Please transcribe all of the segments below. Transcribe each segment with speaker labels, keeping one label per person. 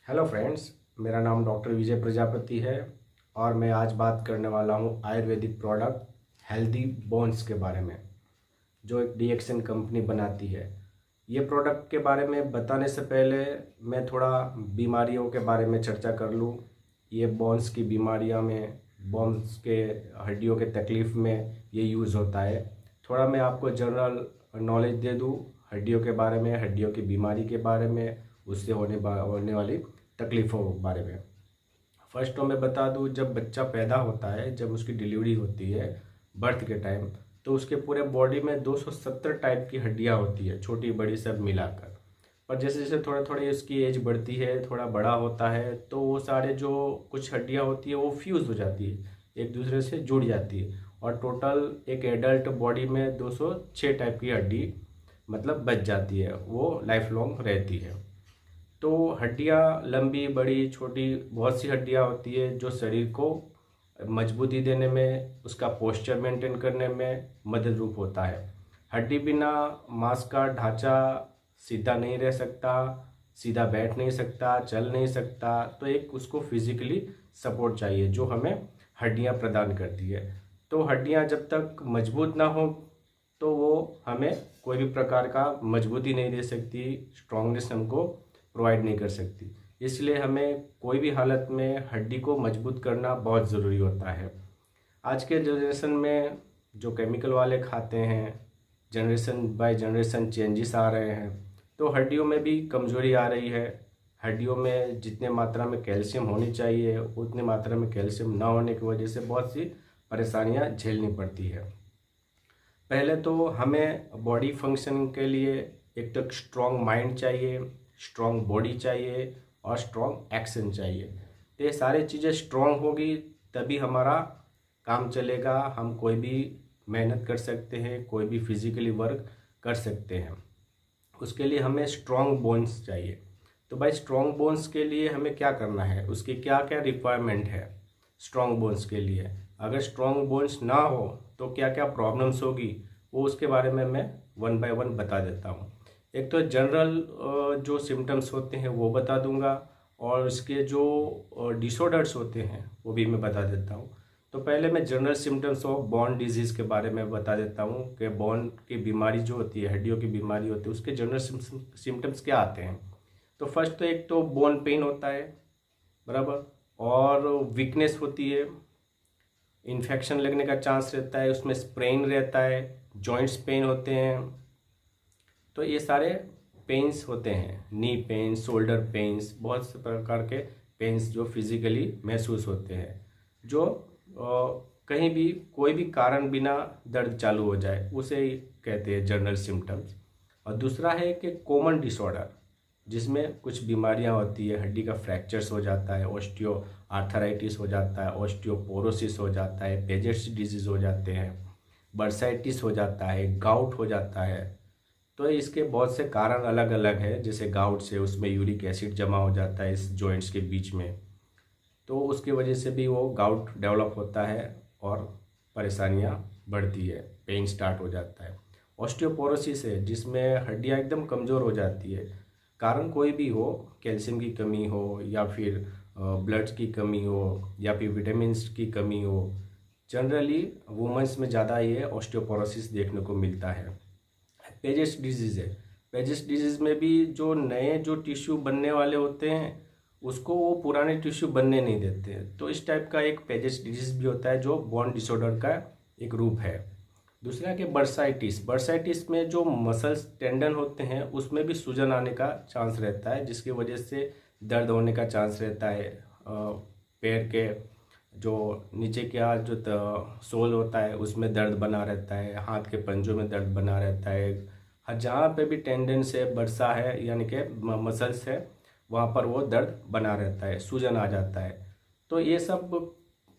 Speaker 1: Hello friends, मेरा नाम doctor विजय प्रजापति है और मैं आज बात करने वाला हूँ आयुर्वेदिक प्रोडक्ट हेल्दी बोन्स के बारे में, जो एक डीएक्सन कंपनी बनाती है। ये प्रोडक्ट के बारे में बताने से पहले मैं थोड़ा बीमारियों के बारे में चर्चा कर लूँ। ये बोन्स की बीमारियाँ में, बोन्स के हड्डियों के तकलीफ़ में ये यूज़ होता है। थोड़ा मैं आपको जनरल नॉलेज दे दूँ हड्डियों के बारे में, हड्डियों की बीमारी के बारे में, उससे होने वाली तकलीफ़ों के बारे में। फर्स्ट तो मैं बता दूं, जब बच्चा पैदा होता है, जब उसकी डिलीवरी होती है बर्थ के टाइम, तो उसके पूरे बॉडी में 270 टाइप की हड्डियां होती है, छोटी बड़ी सब मिलाकर। पर जैसे जैसे थोड़ा थोड़ी उसकी एज बढ़ती है, थोड़ा बड़ा होता है, तो वो सारे जो कुछ हड्डियां होती है वो फ्यूज़ हो जाती है, एक दूसरे से जुड़ जाती है और टोटल एक एडल्ट बॉडी में 206 टाइप की हड्डी मतलब बच जाती है, वो लाइफ लॉन्ग रहती है। तो हड्डियाँ लंबी बड़ी छोटी बहुत सी हड्डियाँ होती है जो शरीर को मजबूती देने में, उसका पोस्चर मेंटेन करने में मदद रूप होता है। हड्डी बिना मांस का ढांचा सीधा नहीं रह सकता, सीधा बैठ नहीं सकता, चल नहीं सकता। तो एक उसको फिजिकली सपोर्ट चाहिए जो हमें हड्डियाँ प्रदान करती है। तो हड्डियाँ जब तक मजबूत ना हो तो वो हमें कोई भी प्रकार का मजबूती नहीं दे सकती, स्ट्रॉन्गनेस हमको प्रोवाइड नहीं कर सकती। इसलिए हमें कोई भी हालत में हड्डी को मजबूत करना बहुत ज़रूरी होता है। आज के जनरेशन में जो केमिकल वाले खाते हैं, जनरेशन बाय जनरेशन चेंजेस आ रहे हैं, तो हड्डियों में भी कमज़ोरी आ रही है। हड्डियों में जितने मात्रा में कैल्शियम होनी चाहिए उतनी मात्रा में कैल्शियम ना होने की वजह से बहुत सी परेशानियां झेलनी पड़ती है। पहले तो हमें बॉडी फंक्शन के लिए एक तो स्ट्रॉन्ग माइंड चाहिए, स्ट्रॉन्ग बॉडी चाहिए और स्ट्रॉन्ग एक्शन चाहिए। तो ये सारी चीज़ें स्ट्रॉन्ग होगी तभी हमारा काम चलेगा, हम कोई भी मेहनत कर सकते हैं, कोई भी फिजिकली वर्क कर सकते हैं। उसके लिए हमें स्ट्रॉन्ग बोन्स चाहिए। तो भाई स्ट्रॉन्ग बोन्स के लिए हमें क्या करना है, उसकी क्या क्या रिक्वायरमेंट है स्ट्रॉन्ग बोन्स के लिए। अगर स्ट्रॉन्ग बोन्स ना हो तो क्या क्या प्रॉब्लम्स होगी, वो उसके बारे में मैं वन बाय वन बता देता हूँ। एक तो जनरल जो सिम्टम्स होते हैं वो बता दूंगा और इसके जो डिसऑर्डर्स होते हैं वो भी मैं बता देता हूँ। तो पहले मैं general symptoms of bone disease के बारे में बता देता हूँ कि बोन की बीमारी जो होती है, हड्डियों की बीमारी होती है, उसके जनरल सिम्टम्स क्या आते हैं। तो फर्स्ट तो एक तो बोन पेन होता है, बराबर, और वीकनेस होती है, इन्फेक्शन लगने का चांस रहता है, उसमें स्प्रेन रहता है, जॉइंट्स पेन होते हैं। तो ये सारे पेन्स होते हैं, नी पेन, शोल्डर पेन्स, बहुत से प्रकार के पेन्स जो फिजिकली महसूस होते हैं, जो कहीं भी कोई भी कारण बिना दर्द चालू हो जाए, उसे ही कहते हैं जनरल सिम्टम्स। और दूसरा है कि कॉमन डिसऑर्डर, जिसमें कुछ बीमारियां होती है, हड्डी का फ्रैक्चर्स हो जाता है, ऑस्टियो आर्थराइटिस हो जाता है, ऑस्टियोपोरोसिस हो जाता है, पेजेट्स डिजीज हो जाते हैं, बर्साइटिस हो जाता है, गाउट हो जाता है। तो इसके बहुत से कारण अलग अलग है। जैसे गाउट से उसमें यूरिक एसिड जमा हो जाता है इस जॉइंट्स के बीच में, तो उसकी वजह से भी वो गाउट डेवलप होता है और परेशानियां बढ़ती है, पेन स्टार्ट हो जाता है। ऑस्टियोपोरोसिस है जिसमें हड्डियां एकदम कमज़ोर हो जाती है, कारण कोई भी हो, कैल्शियम की कमी हो या फिर ब्लड की कमी हो या फिर विटामिन्स की कमी हो। जनरली वुमेंस में ज़्यादा ये ऑस्टियोपोरोसिस देखने को मिलता है। पेजेस डिजीज़ है, पेजेस डिजीज़ में भी जो नए जो टिश्यू बनने वाले होते हैं उसको वो पुराने टिश्यू बनने नहीं देते हैं। तो इस टाइप का एक पेजेस डिजीज़ भी होता है जो बोन डिसऑर्डर का एक रूप है। दूसरा कि बर्साइटिस, बर्साइटिस में जो मसल्स टेंडन होते हैं उसमें भी सूजन आने का चांस रहता है, जिसकी वजह से दर्द होने का चांस रहता है। पैर के जो नीचे का जो सोल होता है उसमें दर्द बना रहता है, हाथ के पंजों में दर्द बना रहता है। जहाँ पे भी टेंडेंस है, बर्सा है यानी कि मसल्स है, वहाँ पर वो दर्द बना रहता है, सूजन आ जाता है। तो ये सब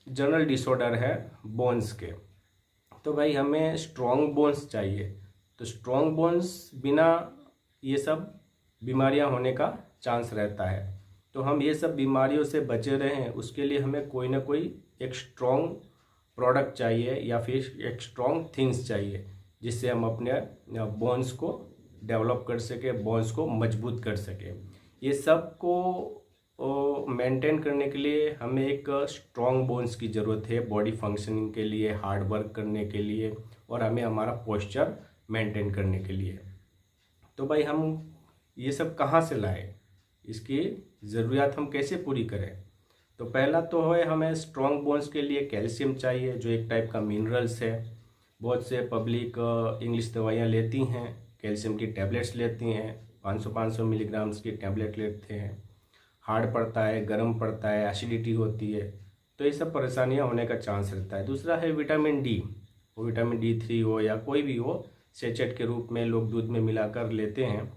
Speaker 1: जनरल डिसऑर्डर है बोन्स के। तो भाई हमें स्ट्रॉन्ग बोन्स चाहिए, तो स्ट्रॉन्ग बोन्स बिना ये सब बीमारियां होने का चांस रहता है। तो हम ये सब बीमारियों से बचे रहें उसके लिए हमें कोई ना कोई एक स्ट्रॉन्ग प्रोडक्ट चाहिए या फिर एक स्ट्रॉन्ग थिंग्स चाहिए, जिससे हम अपने बोन्स को डेवलप कर सके, बोन्स को मजबूत कर सके। ये सब को मेंटेन करने के लिए हमें एक स्ट्रॉन्ग बोन्स की ज़रूरत है, बॉडी फंक्शनिंग के लिए, हार्ड वर्क करने के लिए, और हमें हमारा पोस्चर मेंटेन करने के लिए। तो भाई हम ये सब कहाँ से लाएं, इसकी ज़रूरियात हम कैसे पूरी करें? तो पहला तो है, हमें स्ट्रॉन्ग बोन्स के लिए कैल्शियम चाहिए, जो एक टाइप का मिनरल्स है। बहुत से पब्लिक इंग्लिश दवाइयाँ लेती हैं, कैल्शियम की टैबलेट्स लेती हैं, 500 मिलीग्राम्स की टैबलेट लेते हैं। हार्ड पड़ता है, गर्म पड़ता है, एसिडिटी होती है, तो ये सब परेशानियां होने का चांस रहता है। दूसरा है विटामिन डी, वो विटामिन D3 हो या कोई भी हो, सेचेट के रूप में लोग दूध में मिलाकर लेते हैं।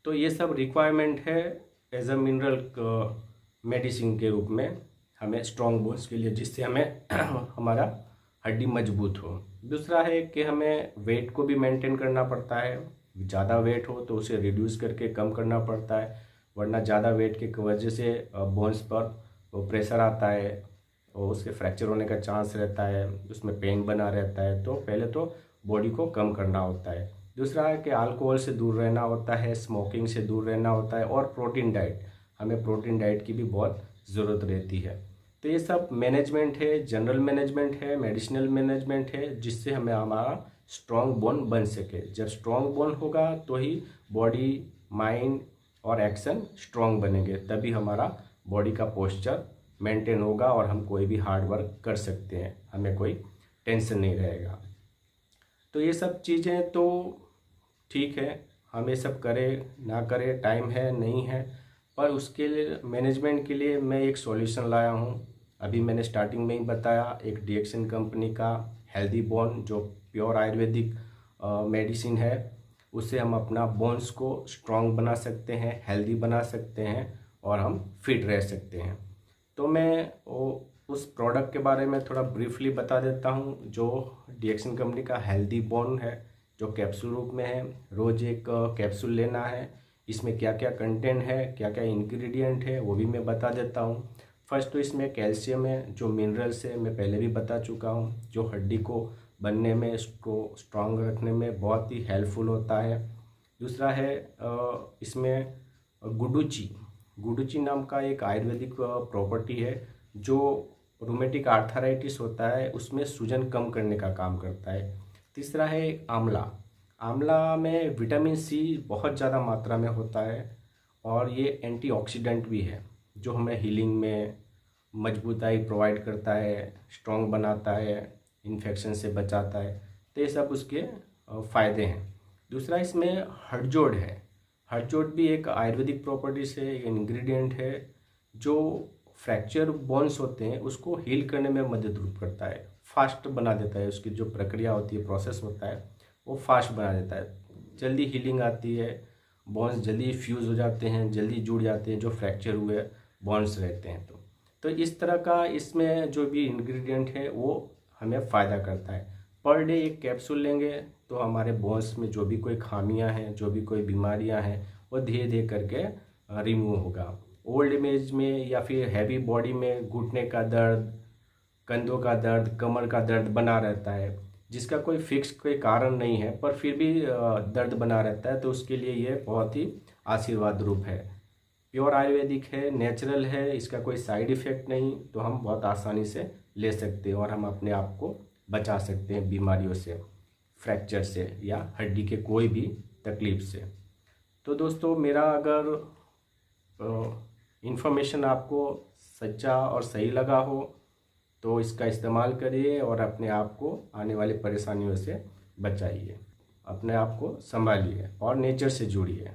Speaker 1: तो ये सब रिक्वायरमेंट है एज अ मिनरल मेडिसिन के रूप में हमें स्ट्रॉन्ग बोन्स के लिए, जिससे हमें हमारा हड्डी मजबूत हो। दूसरा है कि हमें वेट को भी मेंटेन करना पड़ता है। ज़्यादा वेट हो तो उसे रिड्यूस करके कम करना पड़ता है, वरना ज़्यादा वेट की वजह से बोन्स पर वो प्रेशर आता है और उसके फ्रैक्चर होने का चांस रहता है, उसमें पेन बना रहता है। तो पहले तो बॉडी को कम करना होता है। दूसरा है कि अल्कोहल से दूर रहना होता है, स्मोकिंग से दूर रहना होता है, और प्रोटीन डाइट, हमें प्रोटीन डाइट की भी बहुत ज़रूरत रहती है। तो ये सब मैनेजमेंट है, जनरल मैनेजमेंट है, मेडिसिनल मैनेजमेंट है, जिससे हमें हमारा स्ट्रॉन्ग बोन बन सके। जब स्ट्रॉन्ग बोन होगा तो ही बॉडी, माइंड और एक्शन स्ट्रॉन्ग बनेंगे, तभी हमारा बॉडी का पोस्चर मेंटेन होगा और हम कोई भी हार्ड वर्क कर सकते हैं, हमें कोई टेंशन नहीं रहेगा। तो ये सब चीज़ें तो ठीक है, हम ये सब करें ना करें, टाइम है नहीं है, पर उसके लिए मैनेजमेंट के लिए मैं एक सॉल्यूशन लाया हूँ। अभी मैंने स्टार्टिंग में ही बताया, एक डीएक्सन कंपनी का हेल्दी बोन, जो प्योर आयुर्वेदिक मेडिसिन है, उससे हम अपना बोन्स को स्ट्रॉन्ग बना सकते हैं, हेल्दी बना सकते हैं और हम फिट रह सकते हैं। तो मैं उस प्रोडक्ट के बारे में थोड़ा ब्रीफली बता देता हूँ, जो डीएक्सन कंपनी का हेल्दी बोन है, जो कैप्सूल रूप में है। रोज़ एक कैप्सूल लेना है। इसमें क्या क्या कंटेंट है, क्या क्या इंग्रेडिएंट है, वो भी मैं बता देता हूँ। फर्स्ट तो इसमें कैल्शियम है, जो मिनरल्स है, मैं पहले भी बता चुका हूँ, जो हड्डी को बनने में, इसको स्ट्रांग रखने में बहुत ही हेल्पफुल होता है। दूसरा है इसमें गुडुची नाम का एक आयुर्वेदिक प्रॉपर्टी है, जो रोमेटिक आर्थराइटिस होता है उसमें सूजन कम करने का काम करता है। तीसरा है आंवला में विटामिन C बहुत ज़्यादा मात्रा में होता है, और ये एंटीऑक्सीडेंट भी है, जो हमें हीलिंग में मजबूताई प्रोवाइड करता है, स्ट्रॉन्ग बनाता है, इन्फेक्शन से बचाता है। तो ये सब उसके फ़ायदे हैं। दूसरा इसमें हड़जोड़ है। हड़जोड़ भी एक आयुर्वेदिक प्रॉपर्टी से इंग्रेडिएंट है, जो फ्रैक्चर बोन्स होते हैं उसको हील करने में मदद रूप करता है, फास्ट बना देता है। उसकी जो प्रक्रिया होती है, प्रोसेस होता है, वो फास्ट बना देता है, जल्दी हीलिंग आती है, बोन्स जल्दी फ्यूज़ हो जाते हैं, जल्दी जुड़ जाते हैं जो फ्रैक्चर हुए बोन्स रहते हैं। तो इस तरह का इसमें जो भी इंग्रेडिएंट है वो हमें फ़ायदा करता है। पर डे एक कैप्सूल लेंगे तो हमारे बोन्स में जो भी कोई खामियां हैं, जो भी कोई बीमारियां हैं, वो धीरे धीरे करके रिमूव होगा। ओल्ड एज में या फिर हैवी बॉडी में घुटने का दर्द, कंधों का दर्द, कमर का दर्द बना रहता है, जिसका कोई फिक्स कोई कारण नहीं है, पर फिर भी दर्द बना रहता है, तो उसके लिए ये बहुत ही आशीर्वाद रूप है। प्योर आयुर्वेदिक है, नेचुरल है, इसका कोई साइड इफ़ेक्ट नहीं, तो हम बहुत आसानी से ले सकते हैं और हम अपने आप को बचा सकते हैं बीमारियों से, फ्रैक्चर से या हड्डी के कोई भी तकलीफ़ से। तो दोस्तों, मेरा अगर इन्फॉर्मेशन आपको सच्चा और सही लगा हो तो इसका इस्तेमाल करिए और अपने आप को आने वाली परेशानियों से बचाइए, अपने आप को संभालिए और नेचर से जुड़िए।